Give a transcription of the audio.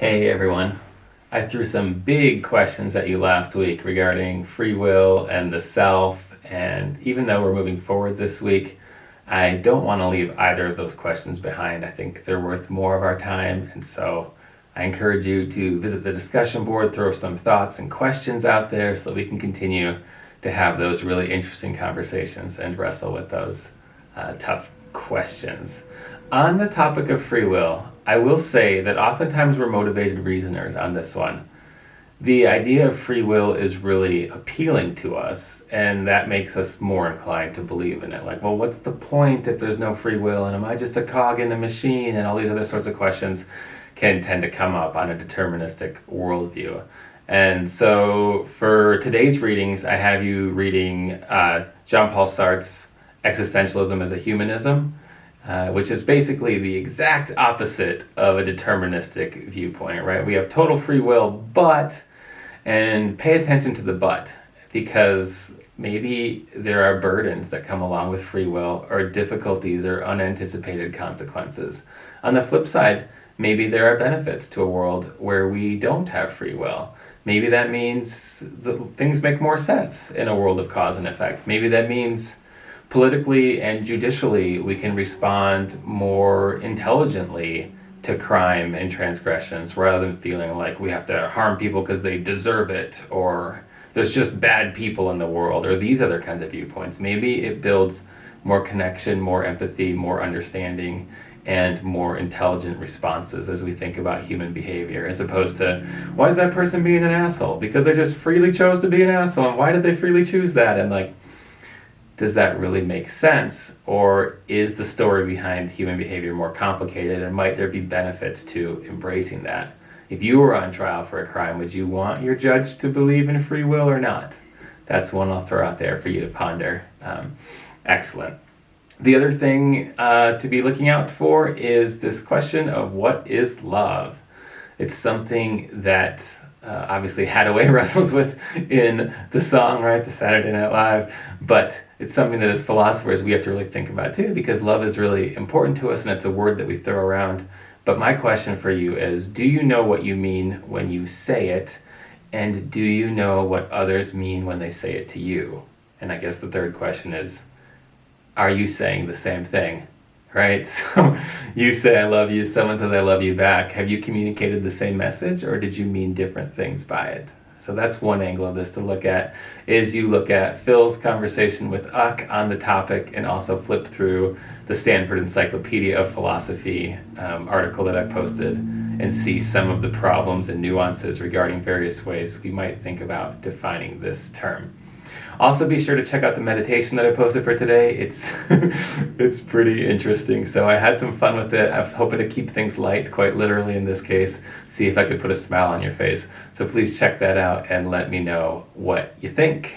Hey everyone. I threw some big questions at you last week regarding free will and the self, and even though we're moving forward this week, I don't want to leave either of those questions behind. I think they're worth more of our time, and so I encourage you to visit the discussion board, throw some thoughts and questions out there so that we can continue to have those really interesting conversations and wrestle with those tough questions. On the topic of free will, I will say that oftentimes we're motivated reasoners on this one. The idea of free will is really appealing to us, and that makes us more inclined to believe in it. Like, well, what's the point if there's no free will, and am I just a cog in a machine? And all these other sorts of questions can tend to come up on a deterministic worldview. And so for today's readings, I have you reading Jean-Paul Sartre's Existentialism as a Humanism, which is basically the exact opposite of a deterministic viewpoint, right? We have total free will, but, and pay attention to the but, because maybe there are burdens that come along with free will, or difficulties or unanticipated consequences. On the flip side, maybe there are benefits to a world where we don't have free will. Maybe that means things make more sense in a world of cause and effect. Maybe that means politically and judicially, we can respond more intelligently to crime and transgressions rather than feeling like we have to harm people because they deserve it, or there's just bad people in the world, or these other kinds of viewpoints. Maybe it builds more connection, more empathy, more understanding, and more intelligent responses as we think about human behavior, as opposed to, why is that person being an asshole? Because they just freely chose to be an asshole, and why did they freely choose that? And like, does that really make sense? Or is the story behind human behavior more complicated, and might there be benefits to embracing that? If you were on trial for a crime, would you want your judge to believe in free will or not? That's one I'll throw out there for you to ponder. Excellent. The other thing to be looking out for is this question of what is love? It's something that obviously Hadaway wrestles with in the song, right, the Saturday Night Live, but it's something that as philosophers we have to really think about too, because love is really important to us and it's a word that we throw around. But my question for you is, do you know what you mean when you say it, and do you know what others mean when they say it to you? And I guess the third question is, are you saying the same thing? Right? So you say I love you, someone says I love you back. Have you communicated the same message, or did you mean different things by it? So that's one angle of this to look at, is you look at Phil's conversation with Uck on the topic, and also flip through the Stanford Encyclopedia of Philosophy article that I posted, and see some of the problems and nuances regarding various ways we might think about defining this term. Also, be sure to check out the meditation that I posted for today. It's pretty interesting. So I had some fun with it. I'm hoping to keep things light, quite literally in this case. See if I could put a smile on your face. So please check that out and let me know what you think.